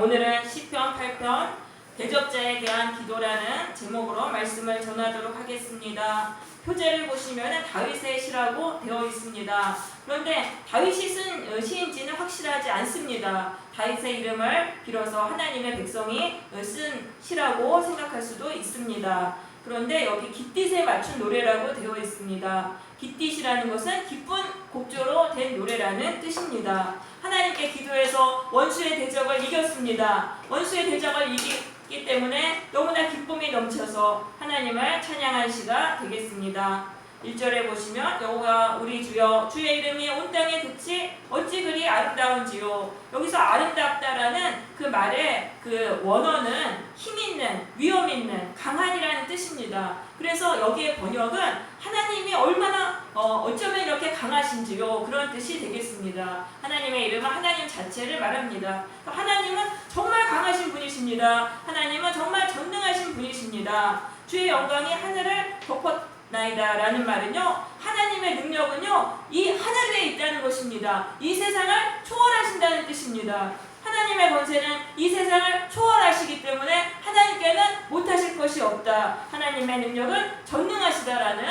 오늘은 시편 8편 대적자에 대한 기도라는 제목으로 말씀을 전하도록 하겠습니다. 표제를 보시면 다윗의 시라고 되어 있습니다. 그런데 다윗이 쓴 시인지는 확실하지 않습니다. 다윗의 이름을 빌어서 하나님의 백성이 쓴 시라고 생각할 수도 있습니다. 그런데 여기 깃딧에 맞춘 노래라고 되어 있습니다. 깃딧이라는 것은 기쁜 곡조로 된 노래라는 뜻입니다. 하나님께 기도해서 원수의 대적을 이겼습니다. 원수의 대적을 이겼기 때문에 너무나 기쁨이 넘쳐서 하나님을 찬양한 시가 되겠습니다. 1절에 보시면 여호와 우리 주여 주의 이름이 온 땅에 그치 어찌 그리 아름다운지요. 여기서 아름답다라는 그 말의 그 원어는 힘있는, 위엄있는, 강한이라는 뜻입니다. 그래서 여기의 번역은 하나님이 얼마나 어쩌면 이렇게 강하신지요, 그런 뜻이 되겠습니다. 하나님의 이름은 하나님 자체를 말합니다. 하나님은 정말 강하신 분이십니다. 하나님은 정말 전능하신 분이십니다. 주의 영광이 하늘을 덮었나이다 라는 말은요, 하나님의 능력은요 이 하늘 위에 있다는 것입니다. 이 세상을 초월하신다는 뜻입니다. 하나님의 권세는 이 세상을 초월하시기 때문에 하나님께는 못하실 것이 없다. 하나님의 능력은 전능하시다라는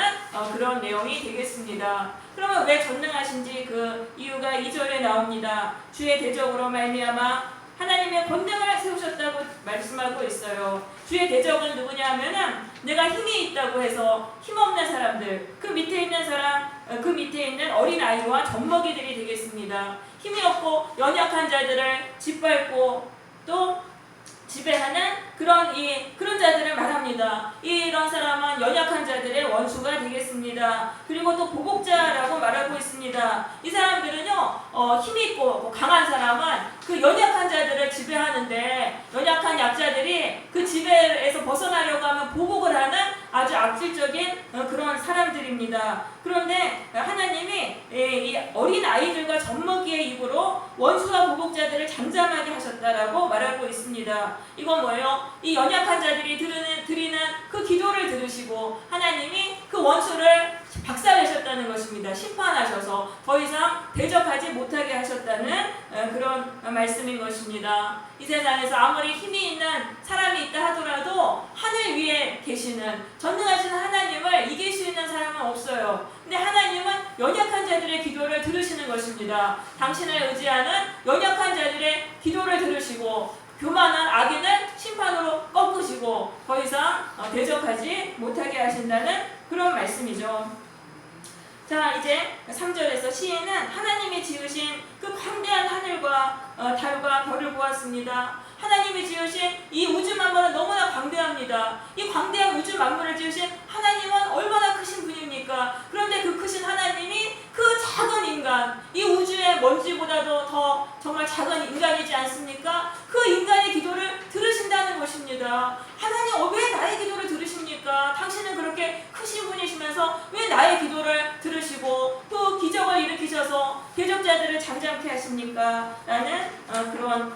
그런 내용이 되겠습니다. 그러면 왜 전능하신지 그 이유가 2절에 나옵니다. 주의 대적으로 말미암아 하나님의 권능을 세우셨다고 말씀하고 있어요. 주의 대적은 누구냐 하면은 내가 힘이 있다고 해서 힘없는 사람들, 그 밑에 있는 사람, 그 밑에 있는 어린아이와 젖먹이들이 되겠습니다. 힘이 없고 연약한 자들을 짓밟고 또 지배하는 그런 자들을 말합니다. 이런 사람은 연약한 자들의 원수가 되겠습니다. 그리고 또 보복자라고 말하고 있습니다. 이 사람들은요, 힘이 있고 강한 사람은 그 연약한 자들을 지배하는데, 연약한 약자들이 그 지배에서 벗어나려고 하면 보복을 하는 아주 악질적인 그런 사람들입니다. 그런데 하나님이 이 어린 아이들과 젖먹이의 입으로 원수와 보복자들을 잠잠하게 하셨다라고 말하고 있습니다. 이건 뭐예요? 이 연약한 자들이 드리는 그 기도를 들으시고 하나님이 그 원수를 박살내셨다는 것입니다. 심판하셔서 더 이상 대적하지 못하게 하셨다는 그런 말씀인 것입니다. 이 세상에서 아무리 힘이 있는 사람이 있다 하더라도 하늘 위에 계시는 전능하신 하나님을 이길 수 있는 사람은 없어요. 근데 하나님은 연약한 자들의 기도를 들으시는 것입니다. 당신을 의지하는 연약한 자들의 기도를 들으시고 교만한 악인을 심판으로 꺾으시고 더 이상 대적하지 못하게 하신다는 그런 말씀이죠. 자, 이제 3절에서 시인은 하나님이 지으신 그 광대한 하늘과 달과 별을 보았습니다. 하나님이 지으신 이 우주 만물은 너무나 광대합니다. 이 광대한 우주 만물을 지으신 하나님은 얼마나 크신 분입니까? 그런데 그 크신 하나님이 그 작은 인간, 이 우주의 먼지보다도 더 정말 작은 인간이지 않습니까? 그 인간의 기도를 들으신다는 것입니다. 하나님, 왜 나의 기도를 들으십니까? 당신은 그렇게 크신 분이시면서 왜 나의 기도를 들으시고 또 기적을 일으키셔서 대적자들을 잠잠케 하십니까? 라는 그런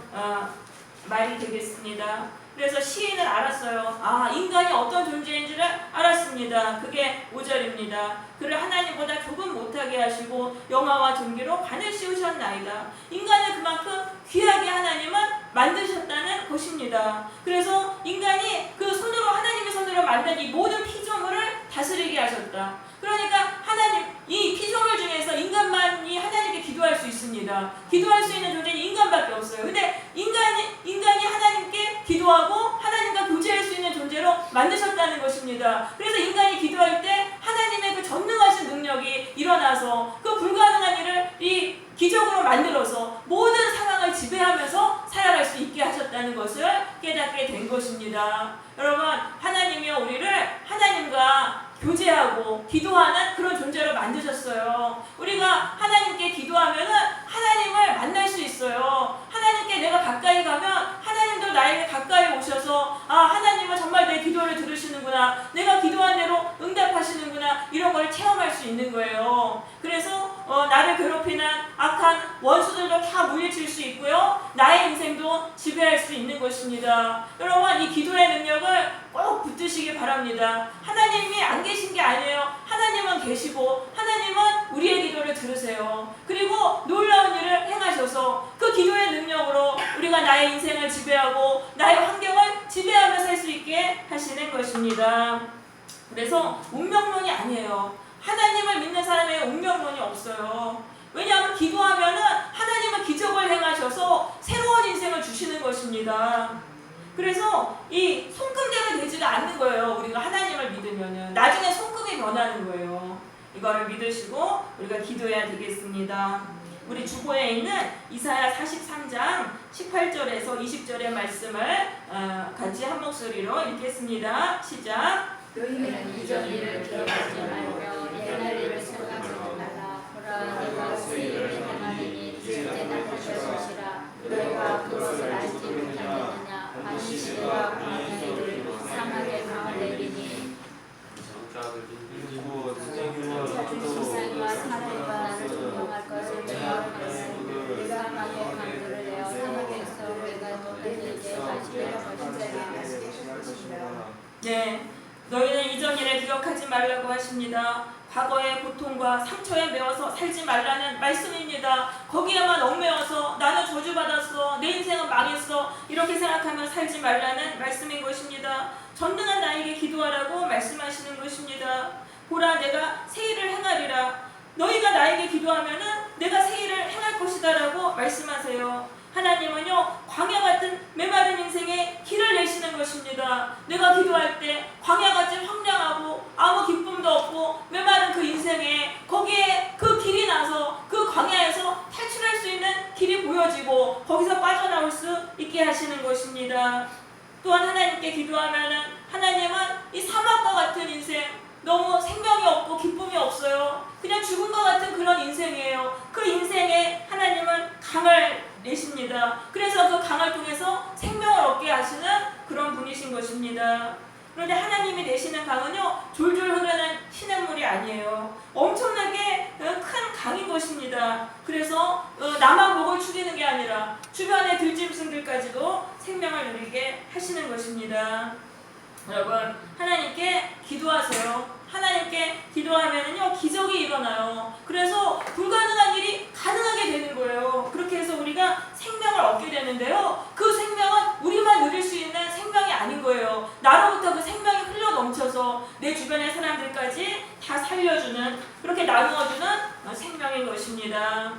말이 되겠습니다. 그래서 시인은 알았어요. 인간이 어떤 존재인지를 알았습니다. 그게 5절입니다. 그를 하나님보다 조금 못하게 하시고 영화와 존귀로 관을 씌우셨나이다. 인간을 그만큼 귀하게 하나님은 만드셨다는 것입니다. 그래서 인간이 그 손으로, 하나님의 손으로 만든 이 모든 피조물을 다스리게 하셨다. 그러니까 하나님, 이 피조물 중에서 인간만이 하나님께 기도할 수 있습니다. 기도할 수 있는 존재는 인간밖에 없어요. 근데 인간이 하나님께 기도하고 하나님과 교제할 수 있는 존재로 만드셨다는 것입니다. 그래서 인간이 기도할 때 하나님의 그 전능하신 능력이 일어나서 그 불가능한 일을 이 기적으로 만들어서 모든 상황을 지배하면서 살아갈 수 있게 하셨다는 것을 깨닫게 된 것입니다. 여러분, 하나님이요, 우리를 하나님과 교제하고 기도하는 그런 존재로 만드셨어요. 우리가 하나님께 기도하면은 하나님을 만날 수 있어요. 하나님께 내가 가까이 가면 하나님도 나에게 가까이 오셔서 하나님은 정말 내 기도를 들으시는구나, 내가 기도한 대로 응답하시는구나, 이런 걸 체험할 수 있는 거예요. 그래서 나를 괴롭히는 악한 원수들도 다 물리칠 수 있고요, 나의 인생도 지배할 수 있는 것입니다. 여러분, 이 기도의 능력을 꼭 붙드시기 바랍니다. 하나님이 안 계신 게 아니에요. 하나님은 계시고 하나님 하나님은 우리의 기도를 들으세요. 그리고 놀라운 일을 행하셔서 그 기도의 능력으로 우리가 나의 인생을 지배하고 나의 환경을 지배하며 살 수 있게 하시는 것입니다. 그래서 운명론이 아니에요. 하나님을 믿는 사람에게 운명론이 없어요. 왜냐하면 기도하면은 하나님은 기적을 행하셔서 새로운 인생을 주시는 것입니다. 그래서 이 손금대가 되지가 않는 거예요. 우리가 하나님을 믿으면은 나중에 손금이 변하는 거예요. 이거를 믿으시고 우리가 기도해야 되겠습니다. 우리 주보에 있는 이사야 43장 18절에서 20절의 말씀을 같이 한 목소리로 읽겠습니다. 시작. 너희는 이전 일을 기억하지 말며 옛날 일을 생각하지 말라. 보라, 내가 새 일을 행하리니 이제 나타날 것이라. 너희가 그것을 알지 못하겠느냐. 반드시 내가 광야에 상하게 강을 내리니 자주 세상과 사람과 나를 존경할 것을 명하겠으니 내가 강의 강들을 내어 사막에서 내가 못했는데 다시 내가 것이라. 네, 너희는 이전 일을 기억하지 말라고 하십니다. 과거의 고통과 상처에 매어서 살지 말라는 말씀입니다. 거기에만 얽매여서 나는 저주받았어, 내 인생은 망했어, 이렇게 생각하며 살지 말라는 말씀인 것입니다. 전능한 나에게 기도하라고 말씀하시는 것입니다. 보라, 내가 새 일을 행하리라. 너희가 나에게 기도하면은 내가 새 일을 행할 것이다 라고 말씀하세요. 하나님은요, 광야 같은 메마른 인생에 길을 내시는 것입니다. 내가 기도할 때 광야같이 황량하고 아무 기쁨도 없고 메마른 그 인생에 거기에 그 길이 나서 그 광야에서 탈출할 수 있는 길이 보여지고 거기서 빠져나올 수 있게 하시는 것입니다. 또한 하나님께 기도하면은 하나님은 이 사막과 같은 인생, 너무 생명이 없고 기쁨이 없어요. 그냥 죽은 것 같은 그런 인생이에요. 그 인생에 하나님은 강을 내십니다. 그래서 그 강을 통해서 생명을 얻게 하시는 그런 분이신 것입니다. 그런데 하나님이 내시는 강은요, 졸졸 흐르는 시냇물이 아니에요. 엄청나게 큰 강인 것입니다. 그래서 나만 목을 축이는 게 아니라 주변의 들짐승들까지도 생명을 누리게 하시는 것입니다. 여러분, 하나님께 기도하세요. 하나님께 기도하면은요, 기적이 일어나요. 그래서 불가능한 일이 가능하게 되는 거예요. 그렇게 해서 우리가 생명을 얻게 되는데요, 그 생명은 우리만 누릴 수 있는 생명이 아닌 거예요. 나로부터 그 생명이 흘러 넘쳐서 내 주변의 사람들까지 다 살려주는, 그렇게 나누어주는 생명인 것입니다.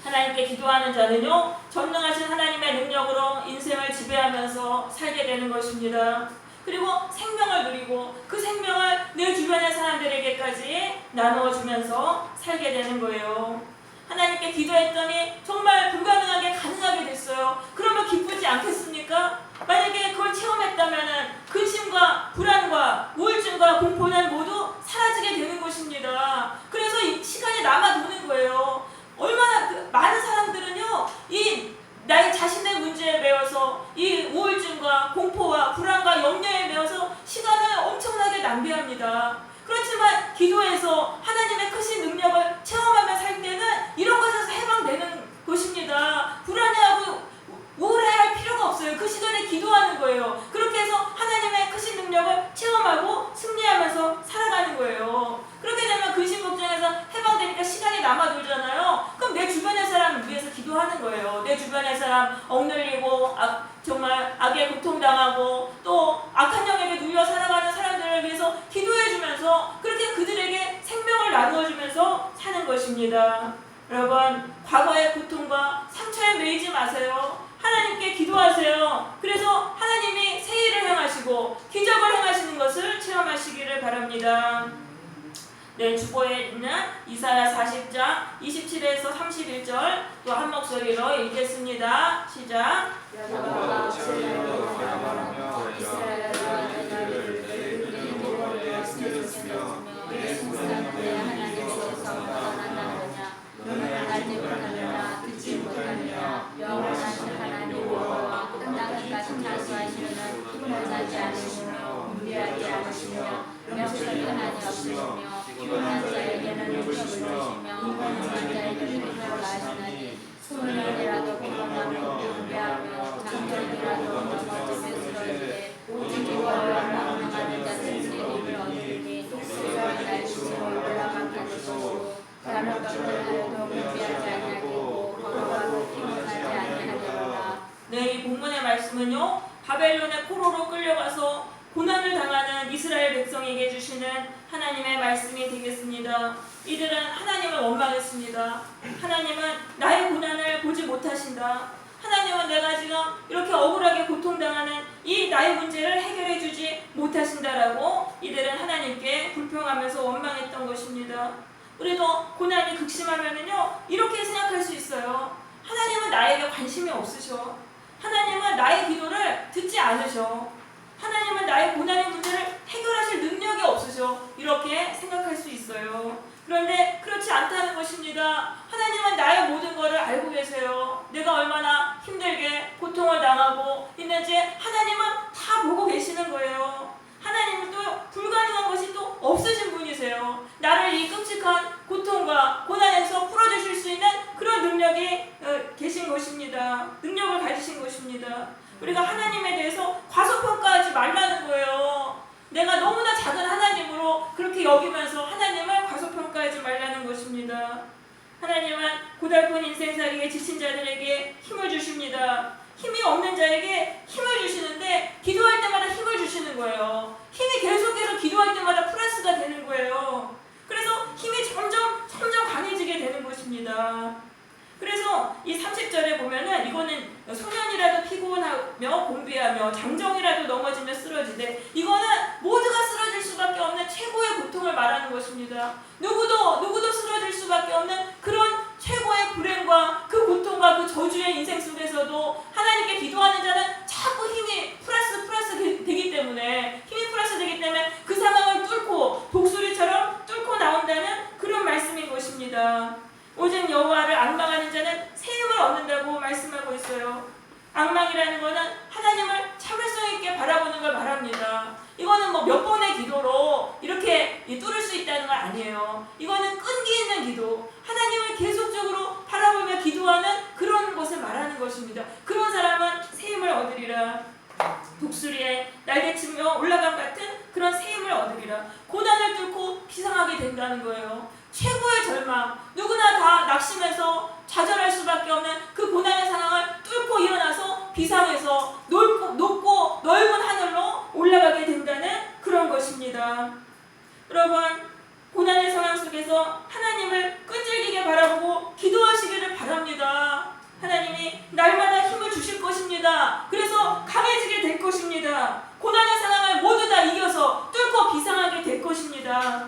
하나님께 기도하는 자는요, 전능하신 하나님의 능력으로 인생을 지배하면서 살게 되는 것입니다. 그리고 생명을 누리고 그 생명을 내 주변의 사람들에게까지 나누어주면서 살게 되는 거예요. 하나님께 기도했더니 정말 불가능하게 가능하게 됐어요. 그러면 기쁘지 않겠습니까? 만약에 그걸 체험했다면 근심과 불안과 우울증과 공포는 모두 사라지게 되는 것입니다. 그래서 이 시간이 남아도는 거예요. 얼마나 많은 사람들은요, 이 나의 자신의 문제에 매여서 이 우울증과 공포와 불안과 염려에 매여서 시간을 엄청나게 낭비합니다. 그렇지만 기도해서 하나님의 크신 능력을 체험하며 살 때는 이런 것에서 해방되는 것입니다. 불안해하고 우울해할 필요가 없어요. 그 시간에 기도하는 거예요. 그렇게 해서 하나님의 크신 능력을 체험하고 승리하면서 살아가는 거예요. 그렇게 되면 근심 걱정에서 해방되니까 시간이 남아돌잖아요. 그럼 내 주변의 사람을 위해서 기도하는 거예요. 내 주변의 사람 억눌리고 정말 악에 고통당하고 또 악한 영에게 눌려 살아가는 사람들을 위해서 기도해주면서 그렇게 그들에게 생명을 나누어주면서 사는 것입니다. 여러분, 과거의 고통과 상처에 매이지 마세요. 하나님께 기도하세요. 그래서 하나님이 새 일을 행하시고 기적을 행하시는 것을 체험하시기를 바랍니다. 네, 주보에 있는 이사야 40장 27에서 31절 또 한 목소리로 읽겠습니다. 시작. 여호와가 이스라엘을 바라보며 이스라엘과 내 나라를 이루어 세우셨으며 내 생사는 내 하나님께서 떠난다느냐. 너는 알지 못하느냐, 듣지 못하느냐. 영원하신 하나님 여호와와 끝나기까지 장수하시는 피곤하지 않으시며 무리하지 않으시며 명철이 하나님 없으시며 피곤한 자에게는 능력을 주시며 가난한 자에게는 능력을 하시나니 소년이라도 피곤하며 무리하며 장년이라도 이 본문의 말씀은요, 바벨론의 포로로 끌려가서 고난을 당하는 이스라엘 백성에게 주시는 하나님의 말씀이 되겠습니다. 이들은 하나님을 원망했습니다. 하나님은 나의 고난을 보지 못하신다. 하나님은 내가 지금 이렇게 억울하게 고통당하는 이 나의 문제를 해결해 주지 못하신다라고 이들은 하나님께 불평하면서 원망했던 것입니다. 우리도 고난이 극심하면은요, 이렇게 생각할 수 있어요. 하나님은 나에게 관심이 없으셔. 하나님은 나의 기도를 듣지 않으셔. 하나님은 나의 고난의 문제를 해결하실 능력이 없으셔. 이렇게 생각할 수 있어요. 그런데 그렇지 않다는 것입니다. 하나님은 나의 모든 것을 알고 계세요. 내가 얼마나 힘들게 고통을 당하고 있는지 하나님은 다 보고 계시는 거예요. 하나님은 또 불가능한 것이 또 없으신 분이세요. 나를 이 끔찍한 고통과 고난에서 풀어주실 수 있는 그런 능력이 계신 것입니다. 능력을 가지신 것입니다. 우리가 하나님에 대해서 과소평가하지 말라는 거예요. 내가 너무나 작은 하나님으로 그렇게 여기면서 하나님을 과소평가하지 말라는 것입니다. 하나님은 고달픈 인생살이에 지친 자들에게 힘을 주십니다. 힘이 없는 자에게 힘을 주시는데 기도할 때마다 힘을 주시는 거예요. 힘이 계속해서 기도할 때마다 플러스가 되는 거예요. 그래서 힘이 점점 강해지게 되는 것입니다. 그래서 이 30절에 보면은 이거는 소년이라도 피곤하며 공비하며 장정이라도 넘어지며 쓰러지되, 이거는 모두가 쓰러질 수밖에 없는 최고의 고통을 말하는 것입니다. 누구도 쓰러질 수밖에 없는 그런 최고의 불행과 그 고통과 그 저주의 인생 속에서도 하나님께 기도하는 자는 자꾸 힘이 플러스 되기 때문에, 힘이 플러스 되기 때문에 그 상황을 뚫고 독수리처럼 뚫고 나온다는 그런 말씀인 것입니다. 오직 여호와를 앙망하는 자는 새 힘을 얻는다고 말씀하고 있어요. 앙망이라는 것은 하나님을 참을성 있게 바라보는 걸 말합니다. 이거는 뭐 몇 번의 기도로 이렇게 뚫을 수 있다는 건 아니에요. 이거는 끈기 있는 기도, 하나님을 계속적으로 바라보며 기도하는 그런 것을 말하는 것입니다. 그런 사람은 새 힘을 얻으리라. 독수리에 날개치며 올라감 같은 그런 새 힘을 얻으리라. 고난을 뚫고 비상하게 된다는 거예요. 최고의 절망, 누구나 다 낙심해서 좌절할 수밖에 없는 그 고난의 상황을 뚫고 일어나서 비상에서 높고 넓은 하늘로 올라가게 된다는 그런 것입니다. 여러분, 고난의 상황 속에서 하나님을 끈질기게 바라보고 기도하시기를 바랍니다. 하나님이 날마다 힘을 주실 것입니다. 그래서 강해지게 될 것입니다. 고난의 상황을 모두 다 이겨서 뚫고 비상하게 될 것입니다.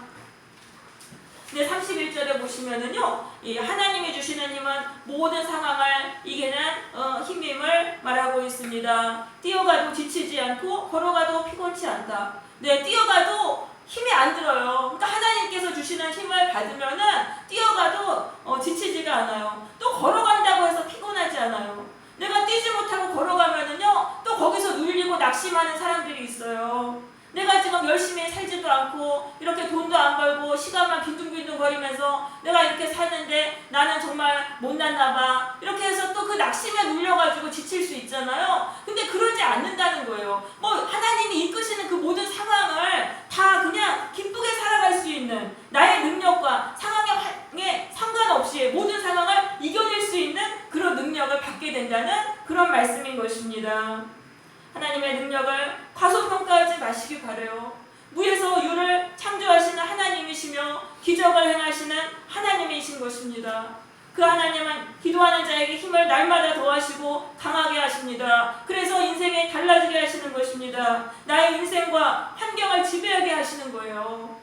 네, 31절에 보시면은요, 이 하나님이 주시는 힘은 모든 상황을 이기는 힘임을 말하고 있습니다. 뛰어가도 지치지 않고 걸어가도 피곤치 않다. 네, 뛰어가도 힘이 안 들어요. 그러니까 하나님께서 주시는 힘을 받으면은 뛰어가도 지치지가 않아요. 또 걸어간다고 해서 피곤하지 않아요. 내가 뛰지 못하고 걸어가면은요, 또 거기서 눌리고 낙심하는 사람들이 있어요. 내가 지금 열심히 살지도 않고 이렇게 돈도 안 벌고 시간만 빈둥빈둥 거리면서 내가 이렇게 사는데 나는 정말 못났나 봐. 이렇게 해서 또 그 낙심에 눌려가지고 지칠 수 있잖아요. 근데 그러지 않는다는 거예요. 뭐 하나님이 이끄시는 그 모든 상황을 다 그냥 기쁘게 살아갈 수 있는 나의 능력과 상황에 상관없이 모든 상황을 이겨낼 수 있는 그런 능력을 받게 된다는 그런 말씀인 것입니다. 하나님의 능력을 과소평가하지 마시기 바라요. 무에서 유를 창조하시는 하나님이시며 기적을 행하시는 하나님이신 것입니다. 그 하나님은 기도하는 자에게 힘을 날마다 더하시고 강하게 하십니다. 그래서 인생이 달라지게 하시는 것입니다. 나의 인생과 환경을 지배하게 하시는 거예요.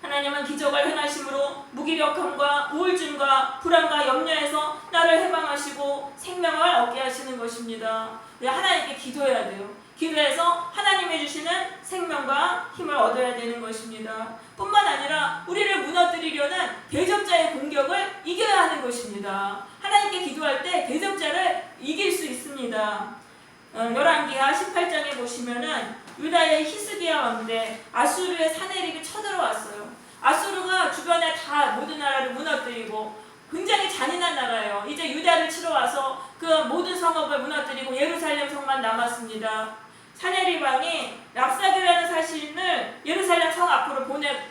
하나님은 기적을 행하심으로 무기력함과 우울증과 불안과 염려에서 나를 해방하시고 생명을 얻게 하시는 것입니다. 우리 하나님께 기도해야 돼요. 기도해서 하나님이 주시는 생명과 힘을 얻어야 되는 것입니다. 뿐만 아니라 우리를 무너뜨리려는 대적자의 공격을 이겨야 하는 것입니다. 하나님께 기도할 때 대적자를 이길 수 있습니다. 열왕기하 18장에 보시면은 유다의 히스기야 왕인데 아수르의 사내립이 쳐들어왔어요. 아수르가 주변에 다 모든 나라를 무너뜨리고 굉장히 잔인한 나라예요. 이제 유다를 치러 와서 그 모든 성읍을 무너뜨리고 예루살렘 성만 남았습니다. 사내립 왕이 랍사게라는 사신을 예루살렘 성 앞으로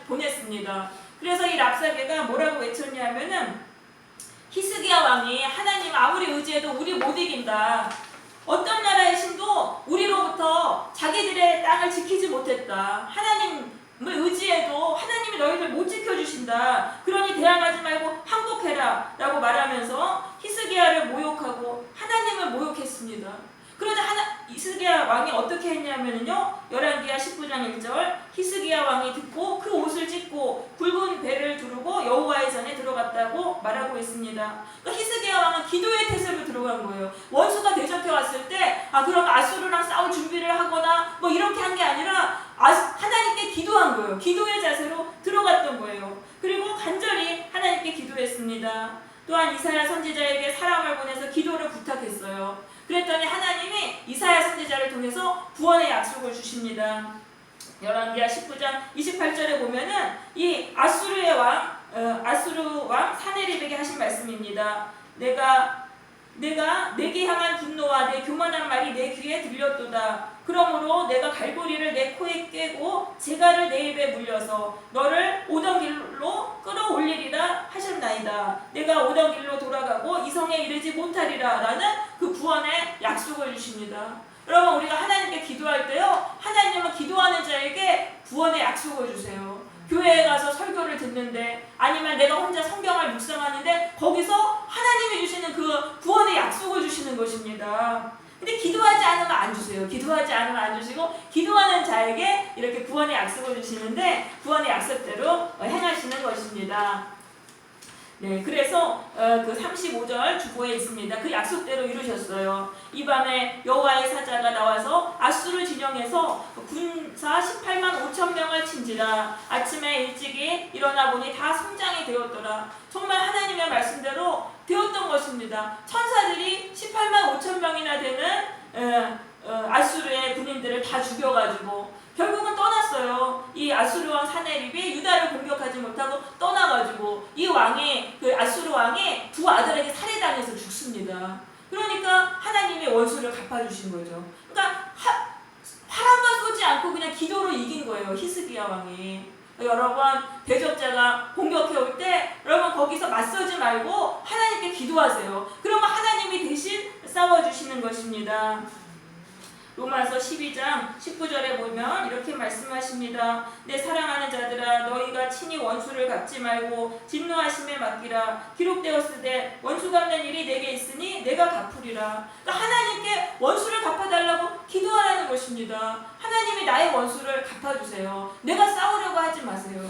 보냈습니다. 그래서 이 랍사게가 뭐라고 외쳤냐면은 히스기야 왕이 하나님 아무리 의지해도 우리 못 이긴다. 어떤 나라의 신도 우리로부터 자기들의 땅을 지키지 못했다. 하나님을 의지해도 하나님이 너희들 못 지켜주신다. 그러니 대항하지 말고 항복해라 라고 말하면서 히스기야를 모욕하고 하나님을 모욕했습니다. 그러자 히스기야 왕이 어떻게 했냐면요, 열왕기하 19장 1절, 히스기야 왕이 듣고 그 옷을 찢고 굵은 배를 두르고 여호와의 전에 들어갔다고 말하고 있습니다. 그러니까 히스기야 왕은 기도의 태세로 들어간 거예요. 원수가 대적해 왔을 때 그럼 아수르랑 싸울 준비를 하거나 뭐 이렇게 한 게 아니라 하나님께 기도한 거예요. 기도의 자세로 들어갔던 거예요. 그리고 간절히 하나님께 기도했습니다. 또한 이사야 선지자에게 사람을 보내서 기도를 부탁했어요. 그랬더니 하나님이 이사야 선지자를 통해서 구원의 약속을 주십니다. 열왕기하 19장 28절에 보면은 이 아수르 왕 사네립에게 하신 말씀입니다. 내가 내게 향한 분노와 내 교만한 말이 내 귀에 들렸도다. 그러므로 내가 갈고리를 내 코에 꿰고 재갈을 내 입에 물려서 너를 오던 길로 끌어올리리라 하셨나이다. 내가 오던 길로 돌아가고 이성에 이르지 못하리라 라는 그 구원의 약속을 주십니다. 여러분, 우리가 하나님께 기도할 때요, 하나님은 기도하는 자에게 구원의 약속을 주세요. 교회에 가서 설교를 듣는데, 아니면 내가 혼자 성경을 묵상하는데 거기서 하나님이 주시는 그 구원의 약속을 주시는 것입니다. 근데 기도하지 않으면 안 주세요. 기도하지 않으면 안 주시고, 기도하는 자에게 이렇게 구원의 약속을 주시는데 구원의 약속대로 행하시는 것입니다. 네, 그래서 그 35절 주보에 있습니다. 그 약속대로 이루셨어요. 이 밤에 여호와의 사자가 나와서 아수르 진영에서 군사 18만 5천 명을 친지라. 아침에 일찍이 일어나 보니 다 성장이 되었더라. 정말 하나님의 말씀대로 되었던 것입니다. 천사들이 18만 5천 명이나 되는 아수르의 군인들을 다 죽여가지고 결국은 떠났어요. 이 아수르 왕 사네립이 유다를 공격하지 못하고 떠나가지고 이 왕이, 그 아수르 왕이 두 아들에게 살해당해서 죽습니다. 그러니까 하나님이 원수를 갚아주신 거죠. 그러니까 활 한 번 쏘지 않고 그냥 기도로 이긴 거예요, 히스기야 왕이. 여러분, 대적자가 공격해 올 때 여러분 거기서 맞서지 말고 하나님께 기도하세요. 그러면 하나님이 대신 싸워주시는 것입니다. 로마서 12장 19절에 보면 이렇게 말씀하십니다. 내 사랑하는 자들아, 너희가 친히 원수를 갚지 말고 진노하심에 맡기라. 기록되었으되 원수 갚는 일이 내게 있으니 내가 갚으리라. 그러니까 하나님께 원수를 갚아달라고 기도하라는 것입니다. 하나님이 나의 원수를 갚아주세요. 내가 싸우려고 하지 마세요.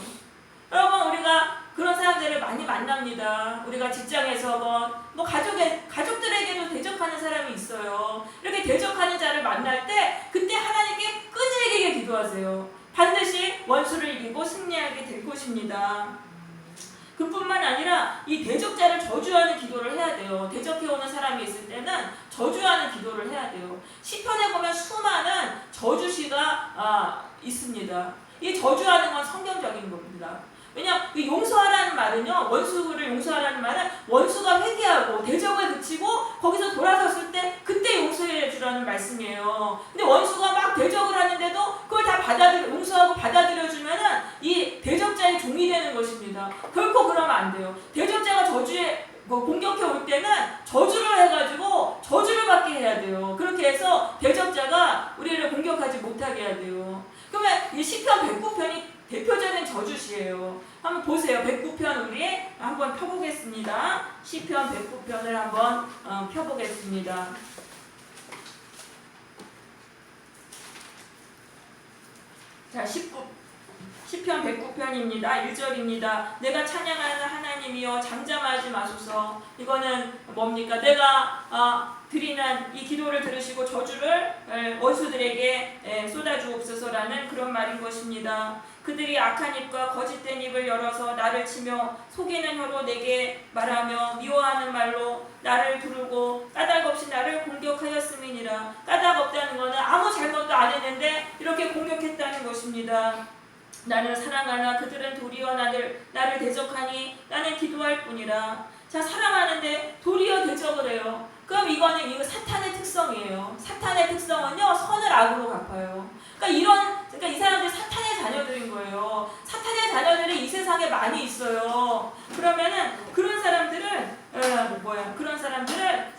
여러분, 우리가 그런 사람들을 많이 만납니다. 우리가 직장에서건 뭐 가족들에게도 대적하는 사람이 있어요. 이렇게 대적하는 자를 만날 때 그때 하나님께 끈질기게 기도하세요. 반드시 원수를 이기고 승리하게 될 것입니다. 그뿐만 아니라 이 대적자를 저주하는 기도를 해야 돼요. 대적해오는 사람이 있을 때는 저주하는 기도를 해야 돼요. 시편에 보면 수많은 저주시가 있습니다. 이 저주하는 건 성경적인 겁니다. 왜냐하면 용서하라는 말은요, 원수를 용서하라는 말은 원수가 회개하고 대적을 그치고 거기서 돌아섰을 때 그때 용서해 주라는 말씀이에요. 근데 원수가 막 대적을 하는데도 그걸 다 용서하고 받아들여 주면은 이 대적자의 종이 되는 것입니다. 결코 그러면 안 돼요. 대적자가 공격해 올 때는 저주를 해가지고 저주를 받게 해야 돼요. 그렇게 해서 대적자가 우리를 공격하지 못하게 해야 돼요. 그러면 이 시편 109편이 대표적인 저주시예요. 한번 보세요. 109편 우리 한번 펴보겠습니다. 시편 109편을 한번 펴보겠습니다. 자, 시편 109편입니다. 1절입니다. 내가 찬양하는 하나님이여 잠잠하지 마소서. 이거는 뭡니까? 내가 드리는 이 기도를 들으시고 저주를 원수들에게 쏟아주옵소서라는 그런 말인 것입니다. 그들이 악한 입과 거짓된 입을 열어서 나를 치며 속이는 혀로 내게 말하며 미워하는 말로 나를 두르고 까닭없이 나를 공격하였음이니라. 까닭 없다는 것은 아무 잘못도 안 했는데 이렇게 공격했다는 것입니다. 나를 사랑하나 그들은 도리어 나를 대적하니 나는 기도할 뿐이라. 자, 사랑하는데 도리어 대적을 해요. 그럼 이거는 이거 사탄의 특성이에요. 사탄의 특성은요, 선을 악으로 갚아요. 그러니까 이 사람들이 사탄의 자녀들인 거예요. 사탄의 자녀들이 이 세상에 많이 있어요. 그러면은 그런 사람들은 그런 사람들을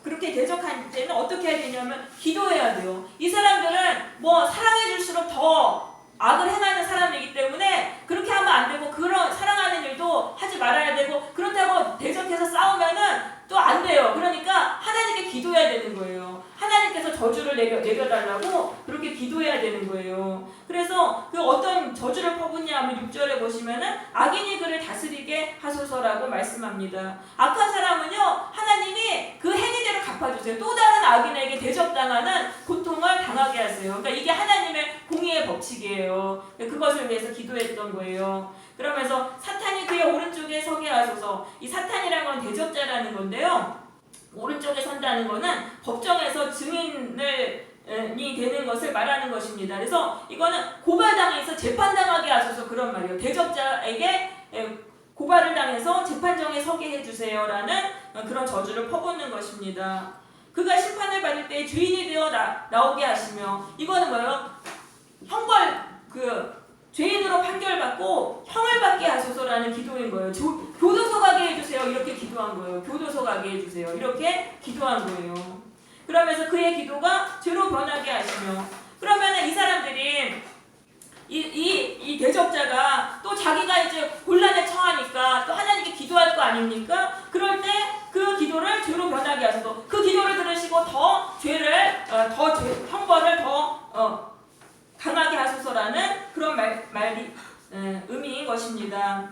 그렇게 대적할 때는 어떻게 해야 되냐면 기도해야 돼요. 이 사람들은 뭐 사랑해줄수록 더 악을 행하는 사람이기 때문에 그렇게 하면 안 되고 그런 사랑하는 일도 하지 말아야 되고 그렇다고 대적해서 싸우면은 또 안 돼요. 그러니까 하나님께 기도해야 되는 거예요. 하나님께서 저주를 내려달라고 그렇게 기도해야 되는 거예요. 그래서 그 어떤 저주를 퍼붓냐 하면 6절에 보시면은 악인이 그를 다스리게 하소서라고 말씀합니다. 악한 사람은요 하나님이 그 행위대로 갚아주세요. 또 다른 악인에게 대적당하는 고통을 당하게 하세요. 그러니까 이게 하나님의 공의의 법칙이에요. 그것을 위해서 기도했던 거예요. 그러면서 사탄이 그의 오른쪽에 서게 하소서. 이 사탄이라는 건 대적자라는 건데요. 오른쪽에 선다는 거는 법정에서 증인이 되는 것을 말하는 것입니다. 그래서 이거는 고발당해서 재판당하게 하소서 그런 말이에요. 대적자에게 고발을 당해서 재판정에 서게 해주세요라는 그런 저주를 퍼붓는 것입니다. 그가 심판을 받을 때 주인이 되어 나오게 하시며 이거는 뭐예요? 죄인으로 판결받고 형을 받게 하소서라는 기도인 거예요. 교도소 가게 해주세요. 이렇게 기도한 거예요. 교도소 가게 해주세요. 이렇게 기도한 거예요. 그러면서 그의 기도가 죄로 변하게 하시며 그러면은 이 사람들이 이 대적자가 또 자기가 이제 곤란에 처하니까 또 하나님께 기도할 거 아닙니까? 그럴 때 그 기도를 죄로 변하게 하소서. 그 기도를 들으시고 더 형벌을 더 강하게 하소서라는 그런 의미인 것입니다.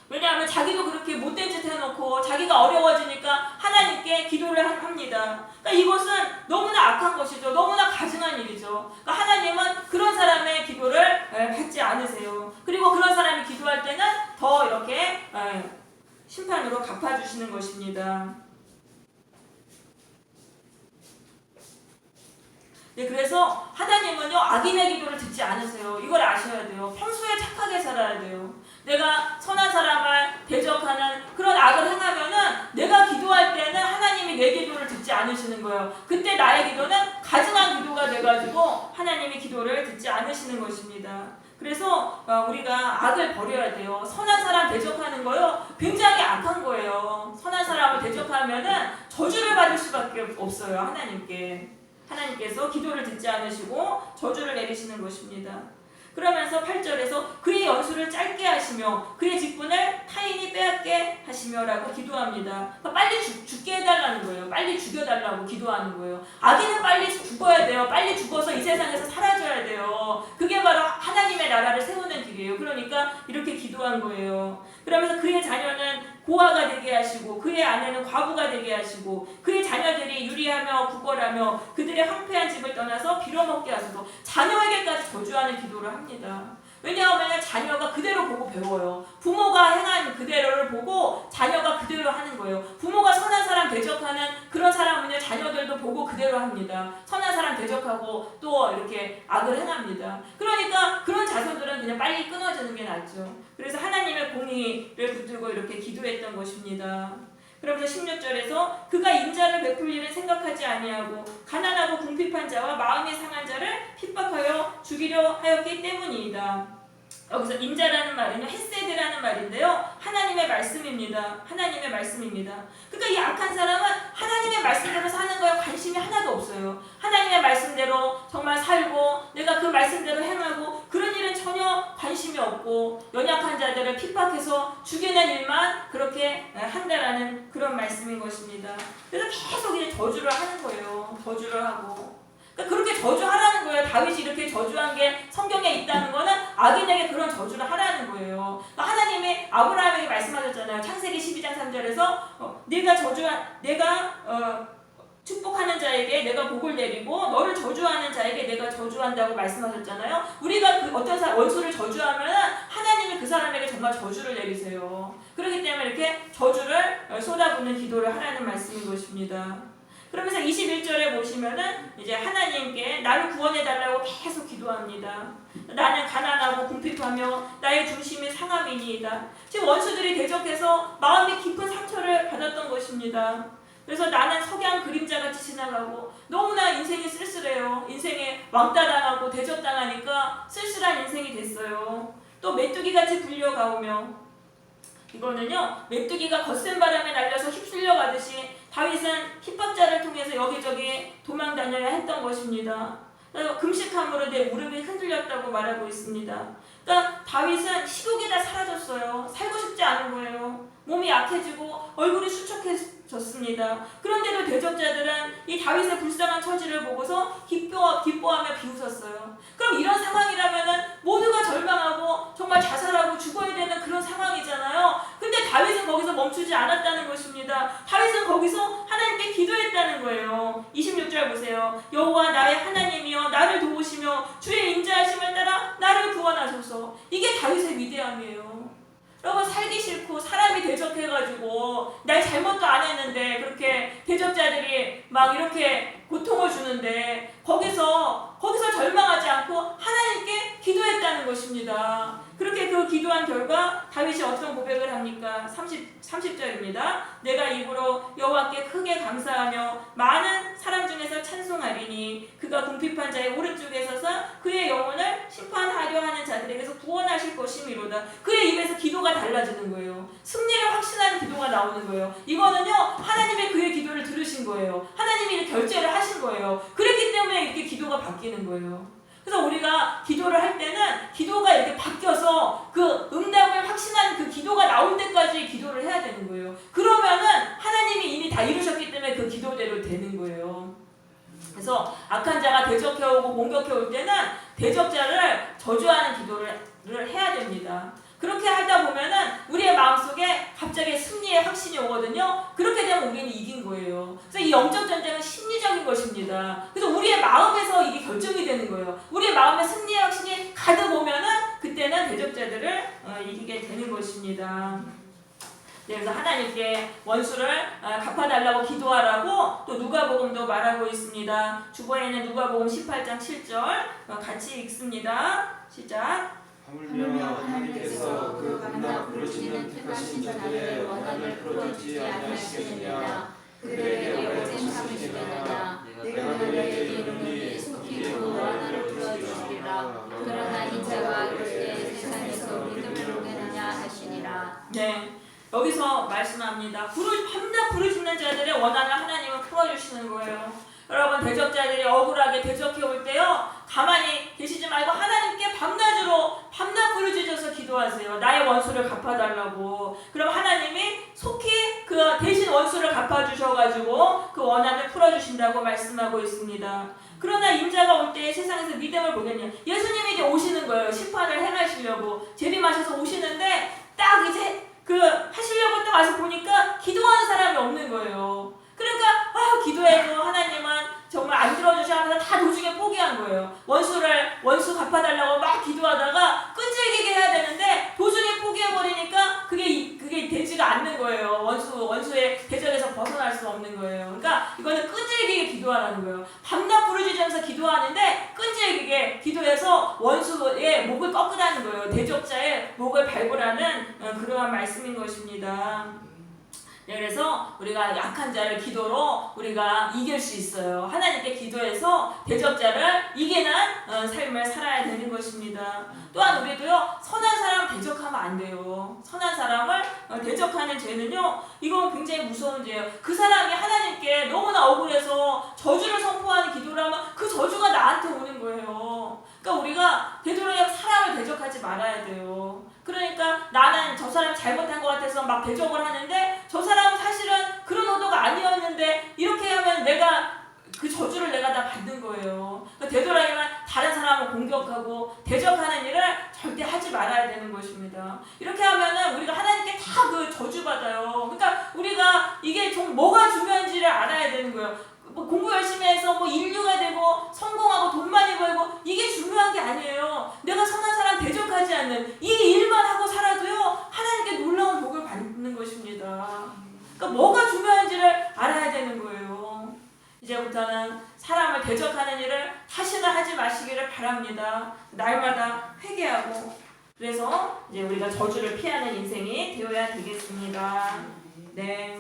왜냐하면 자기도 그렇게 못된 짓 해놓고 자기가 어려워지니까 하나님께 기도를 합니다. 그러니까 이것은 너무나 악한 것이죠. 너무나 가증한 일이죠. 그러니까 하나님은 그런 사람의 기도를 받지 않으세요. 그리고 그런 사람이 기도할 때는 더 이렇게 심판으로 갚아주시는 것입니다. 네, 그래서 하나님은요 악인의 기도를 듣지 않으세요. 이걸 아셔야 돼요. 평소에 착하게 살아야 돼요. 내가 선한 사람을 대적하는 그런 악을 행하면은 내가 기도할 때는 하나님이 내 기도를 듣지 않으시는 거예요. 그때 나의 기도는 가증한 기도가 돼가지고 하나님이 기도를 듣지 않으시는 것입니다. 그래서 우리가 악을 버려야 돼요. 선한 사람 대적하는 거요 굉장히 악한 거예요. 선한 사람을 대적하면은 저주를 받을 수밖에 없어요. 하나님께서 기도를 듣지 않으시고 저주를 내리시는 것입니다. 그러면서 8절에서 그의 연수를 짧게 하시며 그의 직분을 타인이 빼앗게 하시며라고 기도합니다. 그러니까 빨리 죽게 해달라는 거예요. 빨리 죽여달라고 기도하는 거예요. 악인은 빨리 죽어야 돼요. 빨리 죽어서 이 세상에서 사라져야 돼요. 그게 바로 하나님의 나라를 세우는 길이에요. 그러니까 이렇게 기도한 거예요. 그러면서 그의 자녀는 고아가 되게 하시고 그의 아내는 과부가 되게 하시고 그의 자녀들이 유리하며 구걸하며 그들의 황폐한 집을 떠나서 빌어먹게 하소서. 자녀에게까지 저주하는 기도를 합니다. 왜냐하면 자녀가 그대로 보고 배워요. 부모가 행한 그대로를 보고 자녀가 그대로 하는 거예요. 부모가 선한 사람 대적하는 그런 사람은요 자녀들도 보고 그대로 합니다. 선한 사람 대적하고 또 이렇게 악을 행합니다. 그러니까 그런 자손들은 그냥 빨리 끊어지는 게 낫죠. 그래서 하나님의 공의를 붙들고 이렇게 기도했던 것입니다. 그러면서 16절에서 그가 인자를 베풀 일을 생각하지 아니하고 가난하고 궁핍한 자와 마음이 상한 자를 핍박하여 죽이려 하였기 때문이다. 여기서 인자라는 말은요 헤세드라는 말인데요 하나님의 말씀입니다. 그러니까 이 악한 사람은 하나님의 말씀대로 사는 거에 관심이 하나도 없어요. 하나님의 말씀대로 정말 살고 내가 그 말씀대로 행하고 그런 일은 전혀 관심이 없고 연약한 자들을 핍박해서 죽이는 일만 그렇게 한다라는 그런 말씀인 것입니다. 그래서 계속 이제 저주를 하는 거예요. 저주를 하고 그렇게 저주하라는 거예요. 다윗이 이렇게 저주한 게 성경에 있다는 거는 악인에게 그런 저주를 하라는 거예요. 하나님이 아브라함에게 말씀하셨잖아요. 창세기 12장 3절에서 내가 축복하는 자에게 내가 복을 내리고 너를 저주하는 자에게 내가 저주한다고 말씀하셨잖아요. 우리가 그 어떤 원수를 저주하면 하나님이 그 사람에게 정말 저주를 내리세요. 그렇기 때문에 이렇게 저주를 쏟아붓는 기도를 하라는 말씀인 것입니다. 그러면서 21절에 보시면은 이제 하나님께 나를 구원해달라고 계속 기도합니다. 나는 가난하고 궁핍하며 나의 중심이 상함이니이다. 지금 원수들이 대적해서 마음이 깊은 상처를 받았던 것입니다. 그래서 나는 석양 그림자같이 지나가고 너무나 인생이 쓸쓸해요. 인생에 왕따당하고 대적당하니까 쓸쓸한 인생이 됐어요. 또 메뚜기같이 불려가오며 이거는요, 메뚜기가 거센 바람에 날려서 휩쓸려 가듯이 다윗은 핍박자를 통해서 여기저기 도망 다녀야 했던 것입니다. 금식함으로 내 무릎이 흔들렸다고 말하고 있습니다. 그러니까 다윗은 식욕이 다 사라졌어요. 살고 싶지 않은 거예요. 몸이 약해지고 얼굴이 수척해졌습니다. 그런데도 대적자들은 이 다윗의 불쌍한 처지를 보고서 기뻐하며 비웃었어요. 그럼 이런 상황이라면은 모두가 절망하고 정말 자살하고 죽어야 되는 그런 상황이잖아요. 근데 다윗은 거기서 멈추지 않았다는 것입니다. 다윗은 거기서 하나님께 기도했다는 거예요. 26절 보세요. 여호와 나의 하나님이여 나를 도우시며 주의 인자하심을 따라 나를 구원하소서. 이게 다윗의 위대함이에요. 여러분, 살기 싫고 사람이 대적해가지고 날 잘못도 안 했는데 그렇게 대적자들이 막 이렇게 고통을 주는데 거기서 절망하지 않고 하나님께 기도했다는 것입니다. 그렇게 그 기도한 결과 다윗이 어떤 고백을 합니까? 30절입니다. 내가 입으로 여호와께 크게 감사하며 많은 사람 중에서 찬송하리니 그가 궁핍한 자의 오른쪽에 서서 그의 영혼을 심판하려 하는 자들에게서 구원하실 것이미로다. 그의 입에서 기도가 달라지는 거예요. 승리를 확신하는 기도가 나오는 거예요. 이거는요, 하나님의 그의 기도를 들으신 거예요. 하나님이 결제를 하신 거예요. 그랬기 때문에 이렇게 기도가 바뀌는 거예요. 그래서 우리가 기도를 할 때는 기도가 이렇게 바뀌어서 그 응답을 확신하는 그 기도가 나올 때까지 기도를 해야 되는 거예요. 그러면은 하나님이 이미 다 이루셨기 때문에 그 기도대로 되는 거예요. 그래서 악한 자가 대적해오고 공격해올 때는 대적자를 저주하는 기도를 해야 됩니다. 그렇게 하다 보면은 우리의 마음속에 갑자기 승리의 확신이 오거든요. 그렇게 되면 우리는 이긴 거예요. 그래서 이 영적 전쟁은 심리적인 것입니다. 그래서 우리의 마음에서 이게 결정이 되는 거예요. 우리의 마음에 승리의 확신이 가득 오면은 그때는 대적자들을 이기게 되는 것입니다. 네, 그래서 하나님께 원수를 갚아달라고 기도하라고 또 누가복음도 말하고 있습니다. 주보에는 누가복음 18장 7절 같이 읽습니다. 시작. 하물며 하나님께서 그 밤낮 부르짖는 택하신 자들의 원한을 풀어주지 아니하시느냐. 그들에게 오랜 참을 주려느냐. 내가 너희에게 이르노니 속히 그 원한을 풀어주시리라. 그러나 인자가 그때 세상에서 믿음을 오게느냐 하시니라. 네, 여기서 말씀합니다. 밤낮 부르짖는 자들의 원한을 하나님은 풀어주시는 거예요. 여러분, 대적자들이 억울하게 대적해 올 때요, 가만히 계시지 말고 하나님께 밤낮 부르짖어서 기도하세요. 나의 원수를 갚아달라고. 그럼 하나님이 속히 그 대신 원수를 갚아주셔가지고 그 원한을 풀어주신다고 말씀하고 있습니다. 그러나 인자가 올 때 세상에서 믿음을 보겠냐. 예수님이 이제 오시는 거예요. 심판을 행하시려고 재림하셔서 오시는데 딱 이제 하시려고 딱 와서 보니까 기도하는 사람이 없는 거예요. 그러니까 기도해도 하나님은 정말 안 들어주셔서 다 도중에 포기한 거예요. 원수 갚아달라고 막 기도하다가 끈질기게 해야 되는데 도중에 포기해버리니까 그게 되지가 않는 거예요. 원수의 대적에서 벗어날 수 없는 거예요. 그러니까 이거는 끈질기게 기도하라는 거예요. 밤낮 부르짖으면서 기도하는데 끈질기게 기도해서 원수의 목을 꺾으라는 거예요. 대적자의 목을 발굴하는 그러한 말씀인 것입니다. 네, 그래서 우리가 약한 자를 기도로 우리가 이길 수 있어요. 하나님께 기도해서 대적자를 이기는 삶을 살아야 되는 것입니다. 또한 우리도요, 선한 사람 대적하면 안 돼요. 선한 사람을 대적하는 죄는요, 이거 굉장히 무서운 죄예요. 그 사람이 하나님께 너무나 억울해서 저주를 선포하는 기도를 하면 그 저주가 나한테 오는 거예요. 그러니까 우리가 되도록 사람을 대적하지 말아야 돼요. 그러니까 나는 저 사람 잘못한 것 같아서 막 대적을 하는데 저 사람은 사실은 그런 의도가 아니었는데 이렇게 하면 그 저주를 내가 다 받는 거예요. 그러니까 되도록이면 다른 사람을 공격하고 대적하는 일을 절대 하지 말아야 되는 것입니다. 이렇게 하면은 우리가 하나님께 다 그 저주받아요. 그러니까 우리가 이게 좀 뭐가 중요한지를 알아야 되는 거예요. 공부 열심히 해서 인류가 되고 성공하고 돈 많이 벌고 이게 중요한 게 아니에요. 내가 선한 사람 대적하지 않는 이 일만 하고 살아도요, 하나님께 놀라운 복을 받는 것입니다. 그러니까 뭐가 중요한지를 알아야 되는 거예요. 이제부터는 사람을 대적하는 일을 다시는 하지 마시기를 바랍니다. 날마다 회개하고 그래서 이제 우리가 저주를 피하는 인생이 되어야 되겠습니다. 네.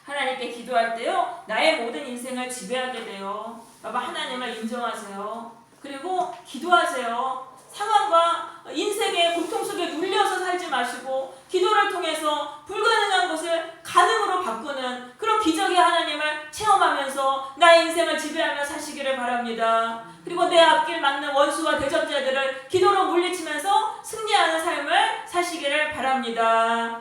하나님께 기도할 때요, 나의 모든 인생을 지배하게 돼요. 여러분, 하나님을 인정하세요. 그리고 기도하세요. 상황과 인생의 고통 속에 눌려서 살지 마시고 기도를 통해서 불가능한 것을 가능으로 바꾸는 그런 기적의 하나님을 체험하면서 나의 인생을 지배하며 사시기를 바랍니다. 그리고 내 앞길 막는 원수와 대적자들을 기도로 물리치면서 승리하는 삶을 사시기를 바랍니다.